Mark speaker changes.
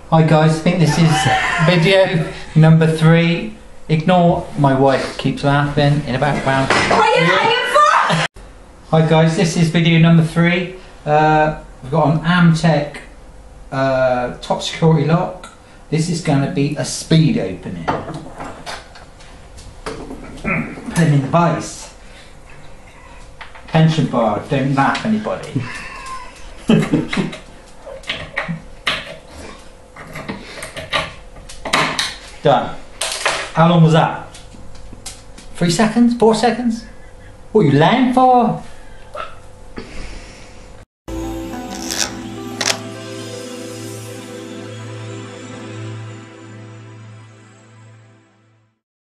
Speaker 1: Hi guys, I think this is video number 3. Ignore my wife keeps laughing in the background.
Speaker 2: What are you hanging for?
Speaker 1: Hi guys, this is video number 3. We've got an Amtech top security lock. This is going to be a speed opening. Put him in the vice. Pension bar, don't laugh anybody. Done. How long was that? 3 seconds? 4 seconds? What are you laying for?